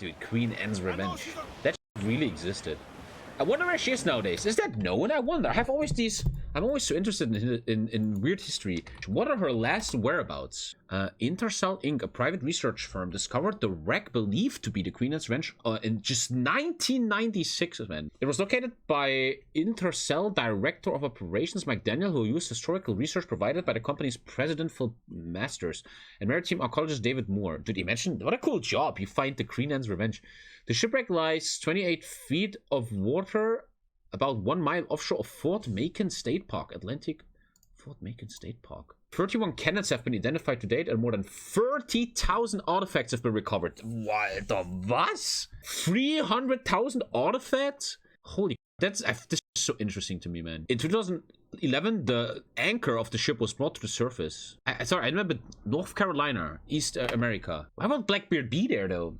Dude, Queen Anne's Revenge. That really existed. I wonder where she is nowadays. Is that known? I wonder. I'm always so interested in weird history. What are her last whereabouts? Intercell Inc., a private research firm, discovered the wreck believed to be the Queen Anne's Revenge in just 1996, man. It was located by Intercell Director of Operations McDaniel, who used historical research provided by the company's president, Phil Masters, and maritime archaeologist David Moore. Dude, imagine what a cool job. You find the Queen Anne's Revenge. The shipwreck lies 28 feet of water, about 1 mile offshore of Fort Macon State Park, Atlantic. Fort Macon State Park. 31 cannons have been identified to date, and more than 30,000 artifacts have been recovered. What the was? 300,000 artifacts? Holy, this is so interesting to me, man. In 2011, the anchor of the ship was brought to the surface. Sorry, I remember North Carolina, East America. Why won't Blackbeard be there, though?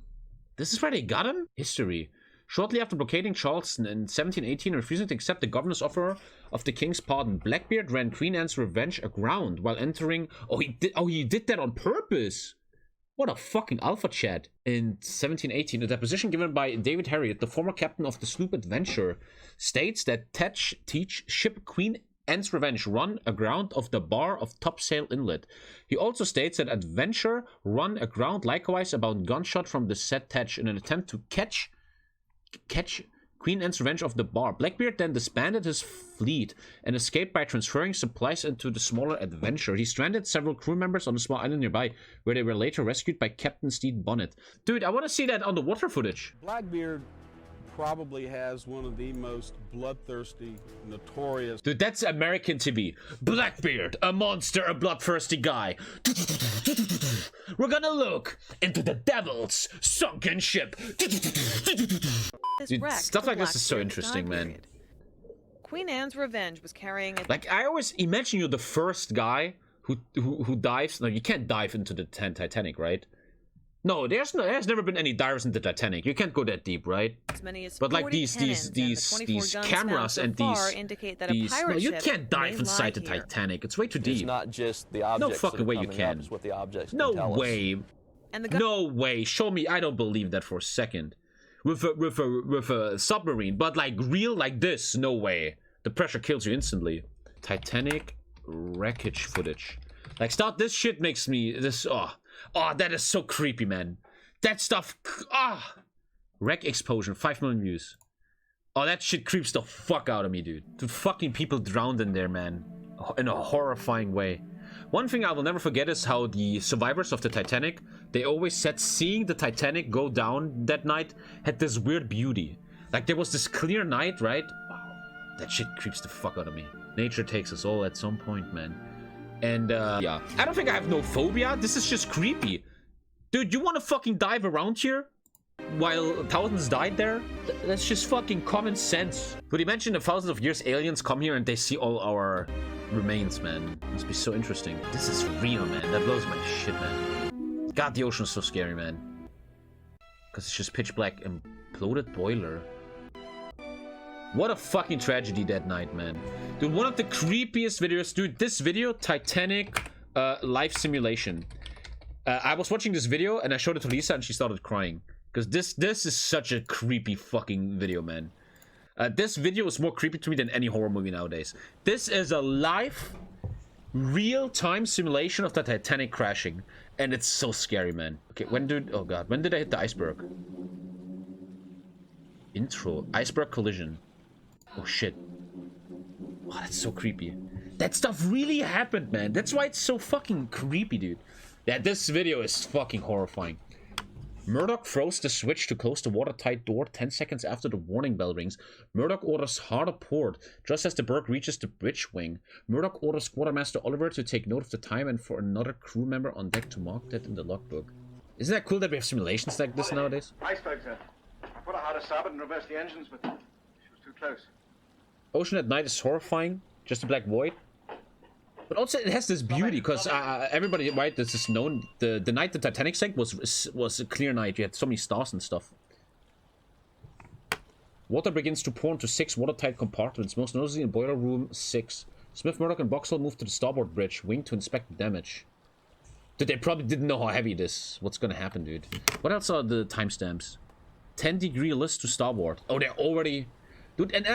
This is where they got him? History. Shortly after blockading Charleston in 1718 and refusing to accept the governor's offer of the king's pardon, Blackbeard ran Queen Anne's Revenge aground while entering... Oh, he did that on purpose! What a fucking alpha chat. In 1718, a deposition given by David Harriet, the former captain of the sloop Adventure, states that teach ship Queen Anne's Revenge run aground of the bar of Topsail Inlet. He also states that Adventure run aground likewise about gunshot from the said tetch in an attempt to catch Queen Anne's Revenge of the bar. Blackbeard then disbanded his fleet and escaped by transferring supplies into the smaller Adventure. He stranded several crew members on a small island nearby, where they were later rescued by Captain Stede Bonnet. Dude, I want to see that underwater footage. Blackbeard probably has one of the most bloodthirsty, notorious... Dude, that's American TV. Blackbeard, a monster, a bloodthirsty guy. We're gonna look into the devil's sunken ship. Dude, stuff like this is so interesting, man. Queen Anne's Revenge was carrying a... Like, I always imagine you're the first guy who dives... No, you can't dive into the Titanic, right? No, there's never been any divers in the Titanic. You can't go that deep, right? As many as but like these cameras and these no, you can't dive inside the Titanic. It's way too deep. It's not just the objects. No fucking way you can. It's what the objects no tell way. And no way. Show me. I don't believe that for a second. With a submarine, but like real like this, no way. The pressure kills you instantly. Titanic wreckage footage. Like, start this shit makes me this. Oh, that is so creepy, man. That stuff. Wreck explosion, 5 million views. Oh, that shit creeps the fuck out of me, dude. Dude, fucking people drowned in there, man. In a horrifying way. One thing I will never forget is how the survivors of the Titanic, they always said seeing the Titanic go down that night had this weird beauty. Like, there was this clear night, right? Wow, that shit creeps the fuck out of me. Nature takes us all at some point, man. And, yeah. I don't think I have no phobia. This is just creepy. Dude, you want to fucking dive around here? While thousands died there? That's just fucking common sense. But imagine in thousands of years aliens come here and they see all our remains, man. It must be so interesting. This is real, man. That blows my shit, man. God, the ocean is so scary, man. Because it's just pitch black. Imploded boiler. What a fucking tragedy that night, man. Dude, one of the creepiest videos. Dude, this video, Titanic life simulation. I was watching this video and I showed it to Lisa and she started crying. Because this is such a creepy fucking video, man. This video is more creepy to me than any horror movie nowadays. This is a live, real-time simulation of the Titanic crashing. And it's so scary, man. Okay, oh god, when did I hit the iceberg? Intro, iceberg collision. Oh shit. Oh, that's so creepy. That stuff really happened, man. That's why it's so fucking creepy, dude. Yeah, this video is fucking horrifying. Murdoch throws the switch to close the watertight door 10 seconds after the warning bell rings. Murdoch orders harder port just as the berg reaches the bridge wing. Murdoch orders Quartermaster Oliver to take note of the time and for another crew member on deck to mark that in the logbook. Isn't that cool that we have simulations like this nowadays? Iceberg, sir. I put a harder starboard and reversed the engines, but she was too close. Ocean at night is horrifying. Just a black void. But also it has this beauty because everybody, right, this is known. The night the Titanic sank was a clear night. You had so many stars and stuff. Water begins to pour into 6 watertight compartments, most noticeably in boiler room 6. Smith, Murdoch, and Boxall move to the starboard bridge wing to inspect the damage. Dude, they probably didn't know how heavy this. What's gonna happen, dude? What else are the timestamps? 10-degree list to starboard. Oh, they're already... Dude, and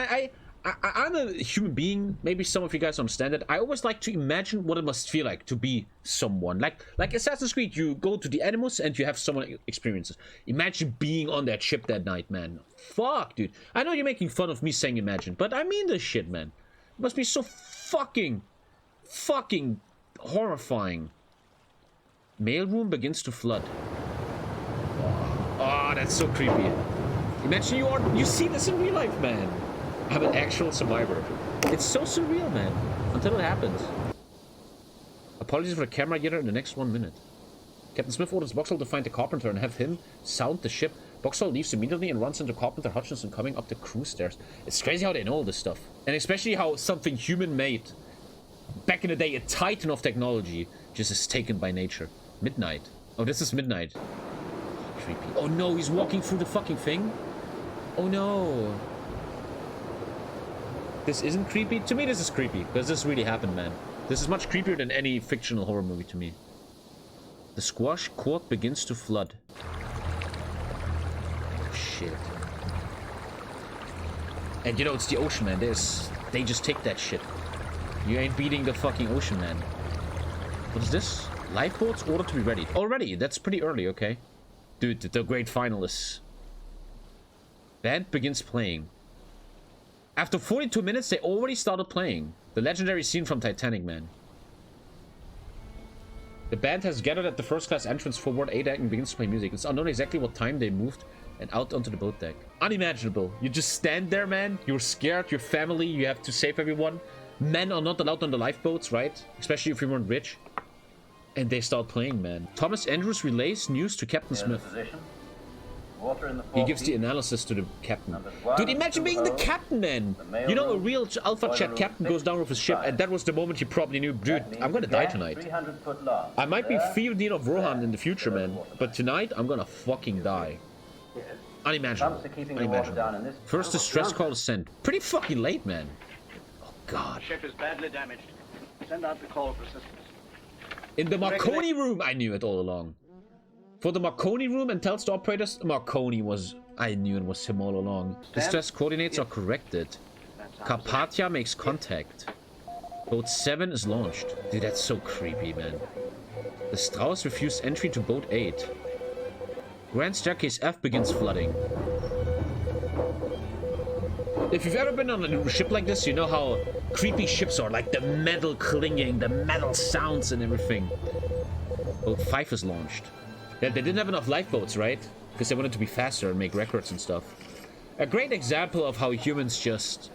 I'm a human being. Maybe some of you guys understand it. I always like to imagine what it must feel like to be someone. Like Assassin's Creed, you go to the Animus and you have someone experiences. Imagine being on that ship that night, man. Fuck, dude. I know you're making fun of me saying imagine, but I mean this shit, man. It must be so fucking horrifying. Mailroom begins to flood. Oh, that's so creepy. Imagine you see this in real life, man. I'm an actual survivor. It's so surreal, man. Until it happens. Apologies for the camera jitter in the next 1 minute. Captain Smith orders Boxall to find the carpenter and have him sound the ship. Boxall leaves immediately and runs into Carpenter Hutchinson coming up the crew stairs. It's crazy how they know all this stuff. And especially how something human-made, back in the day, a titan of technology, just is taken by nature. Midnight. Oh, this is midnight. Creepy. Oh no, he's walking through the fucking thing? Oh no. This isn't creepy? To me, this is creepy, because this really happened, man. This is much creepier than any fictional horror movie to me. The squash court begins to flood. Oh, shit. And you know, it's the ocean, man. They just take that shit. You ain't beating the fucking ocean, man. What is this? Lifeboats ordered to be ready. Already, that's pretty early, okay? Dude, the great finalists. Band begins playing. After 42 minutes, they already started playing. The legendary scene from Titanic, man. The band has gathered at the first class entrance for Ward A deck and begins to play music. It's unknown exactly what time they moved and out onto the boat deck. Unimaginable. You just stand there, man. You're scared. Your family. You have to save everyone. Men are not allowed on the lifeboats, right? Especially if you weren't rich. And they start playing, man. Thomas Andrews relays news to Captain Smith. He gives the analysis to the captain. Dude, imagine being the captain, man. You know, a real Alpha Chat captain goes down with his ship, and that was the moment he probably knew, dude, I'm gonna die tonight. I might be Theodine of Rohan in the future, man, but tonight, I'm gonna fucking die. Unimaginable. Unimaginable. First distress call is sent. Pretty fucking late, man. Oh, God. The ship is badly damaged. Send out the call for assistance. In the Marconi room! I knew it all along. For the Marconi room and tells the operators, Marconi was... I knew it was him all along. Distress coordinates are corrected. Carpathia makes contact. Boat 7 is launched. Dude, that's so creepy, man. The Strauss refused entry to Boat 8. Grand Staircase F begins flooding. If you've ever been on a ship like this, you know how creepy ships are. Like the metal clinging, the metal sounds and everything. Boat 5 is launched. They didn't have enough lifeboats, right? Because they wanted to be faster and make records and stuff. A great example of how humans just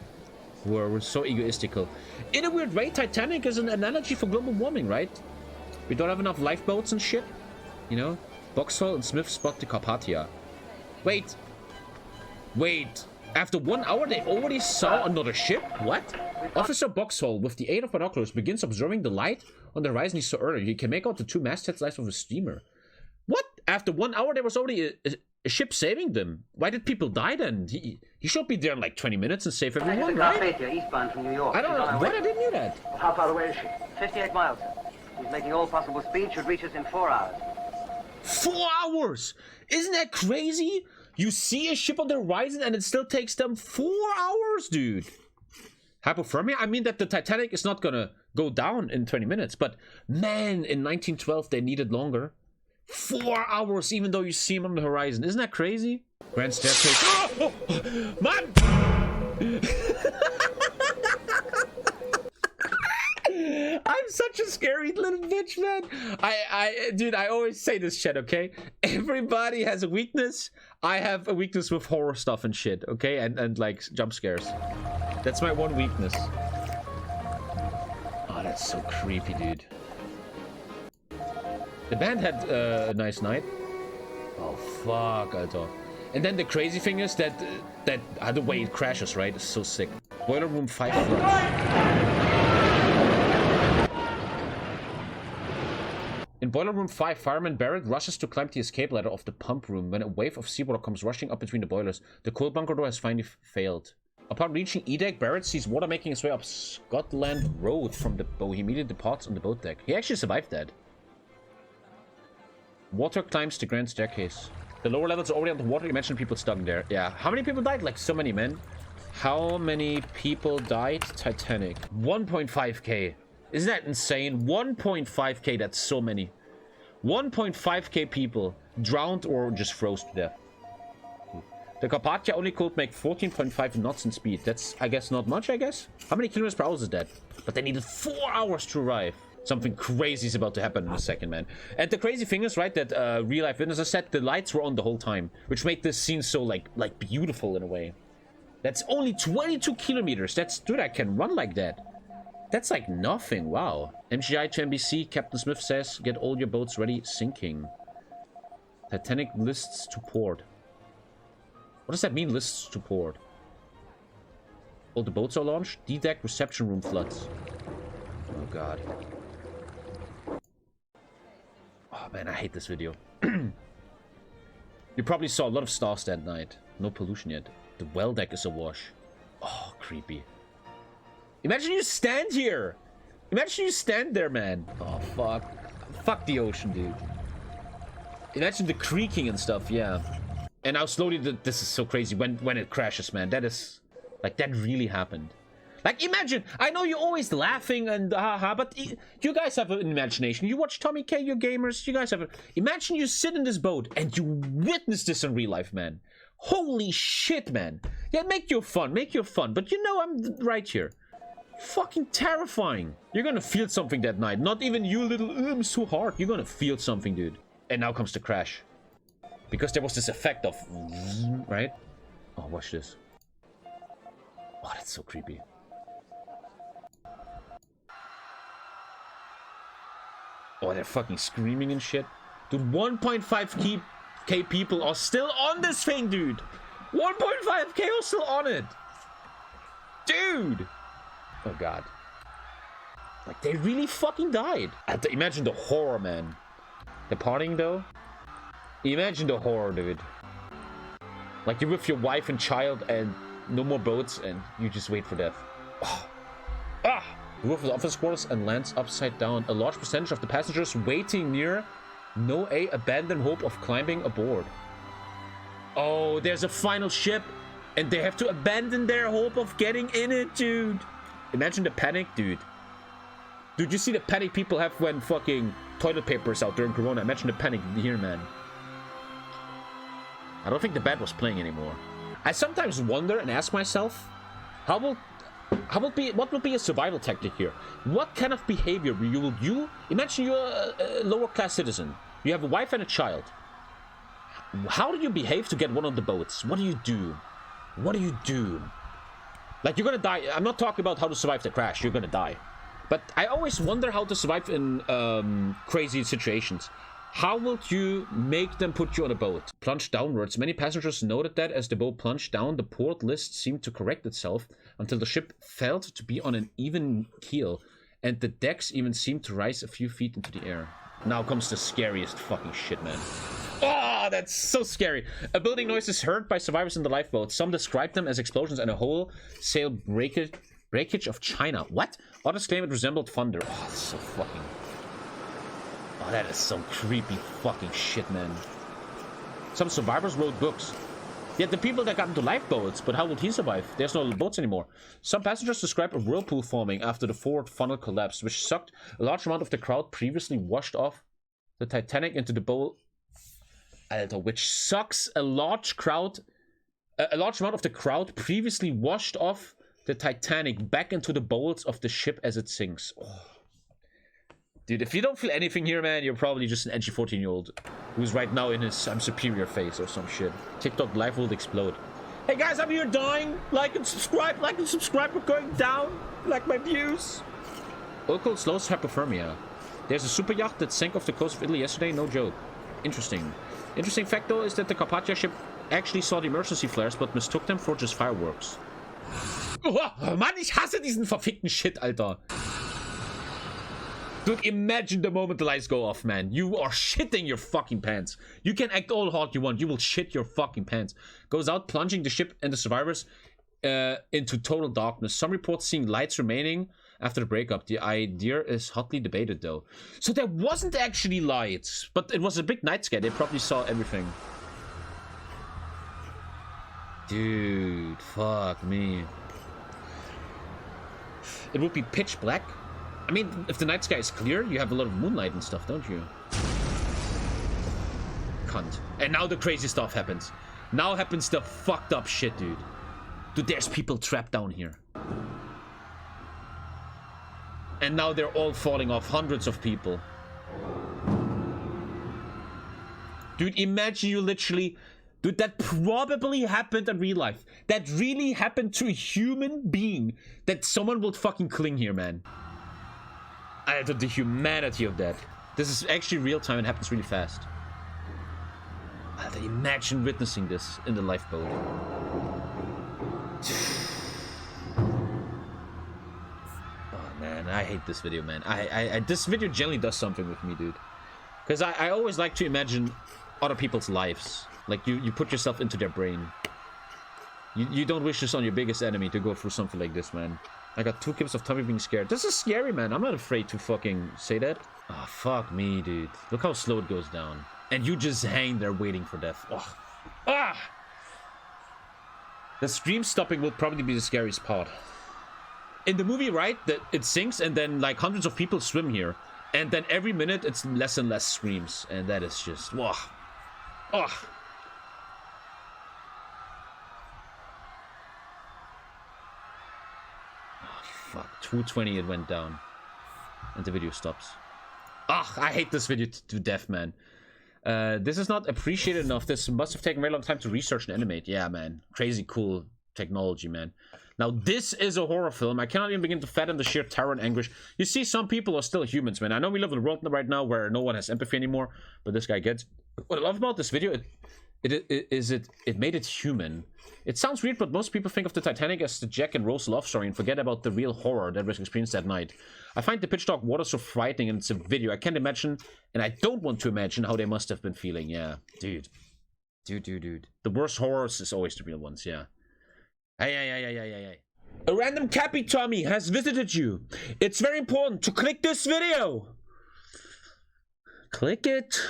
were so egoistical. In a weird way, Titanic is an analogy for global warming, right? We don't have enough lifeboats and shit. You know? Boxall and Smith spot the Carpathia. Wait. Wait. After 1 hour, they already saw another ship? What? Officer Boxall, with the aid of binoculars, begins observing the light on the horizon he saw earlier. He can make out the 2 mastheads lights of a steamer. What? After 1 hour, there was already a ship saving them. Why did people die then? He should be there in like 20 minutes and save everyone, right? Eastbound from New York. I don't know. What? I didn't know that. How far away is she? 58 miles. She's making all possible speed. Should reach us in 4 hours. 4 hours? Isn't that crazy? You see a ship on the horizon and it still takes them 4 hours, dude. Hypothermia? I mean that the Titanic is not gonna go down in 20 minutes. But man, in 1912 they needed longer. 4 hours, even though you see him on the horizon. Isn't that crazy? Grand Staircase. Oh, man! I'm such a scary little bitch, man. Dude, I always say this shit, okay? Everybody has a weakness. I have a weakness with horror stuff and shit, okay? And like jump scares. That's my one weakness. Oh, that's so creepy, dude. The band had a nice night. Oh, fuck, I thought. And then the crazy thing is that the way it crashes, right? It's so sick. Boiler room 5 floods. In Boiler Room 5, Fireman Barrett rushes to climb the escape ladder of the pump room when a wave of seawater comes rushing up between the boilers. The coal bunker door has finally failed. Upon reaching E-deck, Barrett sees water making its way up Scotland Road from the boat. He immediately departs on the boat deck. He actually survived that. Water climbs the grand staircase. The lower levels are already underwater. Imagine people stuck there. Yeah. How many people died? Like so many, man. How many people died? Titanic. 1.5k. Isn't that insane? 1.5k. That's so many. 1.5k people drowned or just froze to death. The Carpathia only could make 14.5 knots in speed. That's, I guess, not much, I guess. How many kilometers per hour is that? But they needed 4 hours to arrive. Something crazy is about to happen in a second, man. And the crazy thing is, right, that real-life witnesses said the lights were on the whole time, which made this scene so, like beautiful in a way. That's only 22 kilometers. That's, dude, I can run like that. That's like nothing. Wow. MGI to NBC. Captain Smith says, get all your boats ready. Sinking. Titanic lists to port. What does that mean, lists to port? All the boats are launched. D-deck reception room floods. Oh, God. Oh, man, I hate this video. You probably saw a lot of stars that night. No pollution yet. The well deck is awash. Oh, creepy. Imagine you stand here. Imagine you stand there, man. Oh, fuck. Fuck the ocean, dude. Imagine the creaking and stuff, yeah. And how slowly this is so crazy when it crashes, man. That is... Like, that really happened. Like, imagine... I know you're always laughing and haha, but you guys have an imagination. You watch TommyKay, you're gamers. You guys have a... Imagine you sit in this boat and you witness this in real life, man. Holy shit, man. Yeah, make your fun. Make your fun. But you know I'm right here. Fucking terrifying. You're gonna feel something that night. Not even you little... I'm so hard. You're gonna feel something, dude. And now comes the crash. Because there was this effect of... Right? Oh, watch this. Oh, that's so creepy. Oh, they're fucking screaming and shit. Dude, 1.5k people are still on this thing, dude. 1.5k are still on it. Dude. Oh, God. Like, they really fucking died. Imagine the horror, man. The partying, though. Imagine the horror, dude. Like, you're with your wife and child and no more boats and you just wait for death. Oh. Ah! The roof of the office quarters and lands upside down. A large percentage of the passengers waiting near abandon hope of climbing aboard. Oh, there's a final ship and they have to abandon their hope of getting in it, dude. Imagine the panic, dude. Dude, you see the panic people have when fucking toilet paper is out during Corona. Imagine the panic here, man. I don't think the band was playing anymore. I sometimes wonder and ask myself, what would be a survival tactic here? What kind of behavior will you... Imagine you're a lower class citizen. You have a wife and a child. How do you behave to get one of the boats? What do you do? What do you do? Like, you're gonna die. I'm not talking about how to survive the crash. You're gonna die. But I always wonder how to survive in crazy situations. How will you make them put you on a boat? Plunge downwards. Many passengers noted that as the boat plunged down, the port list seemed to correct itself until the ship failed to be on an even keel, and the decks even seemed to rise a few feet into the air. Now comes the scariest fucking shit, man. Oh, that's so scary. A building noise is heard by survivors in the lifeboat. Some describe them as explosions and a wholesale breakage of China. What? Others claim it resembled thunder. Oh, that's so fucking... Oh, that is some creepy fucking shit, man. Some survivors wrote books. Yet the people that got into lifeboats, but how would he survive? There's no boats anymore. Some passengers describe a whirlpool forming after the forward funnel collapsed, which sucked a large amount of the crowd previously washed off the Titanic into the bowl. Alter, which sucks a large amount of the crowd previously washed off the Titanic back into the bowels of the ship as it sinks. Oh. Dude, if you don't feel anything here, man, you're probably just an edgy 14-year-old who's right now in his I'm superior phase or some shit. TikTok life will explode. Hey guys, I'm here dying. Like and subscribe. We're going down. Like my views. Local slows hypothermia. There's a super yacht that sank off the coast of Italy yesterday. No joke. Interesting. Interesting fact though is that the Carpathia ship actually saw the emergency flares, but mistook them for just fireworks. Oh, Mann, ich hasse diesen verfickten Shit, Alter. Dude, imagine the moment the lights go off, man. You are shitting your fucking pants. You can act all hard you want. You will shit your fucking pants. Goes out, plunging the ship and the survivors into total darkness. Some reports seeing lights remaining after the breakup. The idea is hotly debated, though. So there wasn't actually lights, but it was a big night sky. They probably saw everything. Dude, fuck me. It would be pitch black. I mean, if the night sky is clear, you have a lot of moonlight and stuff, don't you? Cunt. And now the crazy stuff happens. Now happens the fucked up shit, dude. Dude, there's people trapped down here. And now they're all falling off. Hundreds of people. Dude, imagine you literally... Dude, that probably happened in real life. That really happened to a human being. That someone will fucking cling here, man. The humanity of that. This is actually real time and happens really fast. Imagine witnessing this in the lifeboat. Oh man, I hate this video, man. This video generally does something with me, dude. Because I always like to imagine other people's lives. Like, you put yourself into their brain. You don't wish this on your biggest enemy to go through something like this, man. I got 2 clips of Tommy being scared. This is scary, man. I'm not afraid to fucking say that. Oh, fuck me, dude. Look how slow it goes down. And you just hang there waiting for death. Oh. Ah! The stream stopping will probably be the scariest part. In the movie, right, that it sinks and then like hundreds of people swim here. And then every minute it's less and less screams. And that is just... Whoa. Oh. Fuck, 220 it went down. And the video stops. Ugh, I hate this video to death, man. This is not appreciated enough. This must have taken a very long time to research and animate. Yeah, man. Crazy cool technology, man. Now, this is a horror film. I cannot even begin to fathom the sheer terror and anguish. You see, some people are still humans, man. I know we live in a world right now where no one has empathy anymore, but this guy gets... What I love about this video, it made it human. It sounds weird, but most people think of the Titanic as the Jack and Rose love story and forget about the real horror that was experienced that night. I find the pitch dark water so frightening, and it's a video. I can't imagine, and I don't want to imagine how they must have been feeling. Yeah, dude. Dude. The worst horrors is always the real ones, yeah. Hey. A random Cappy Tommy has visited you. It's very important to click this video. Click it.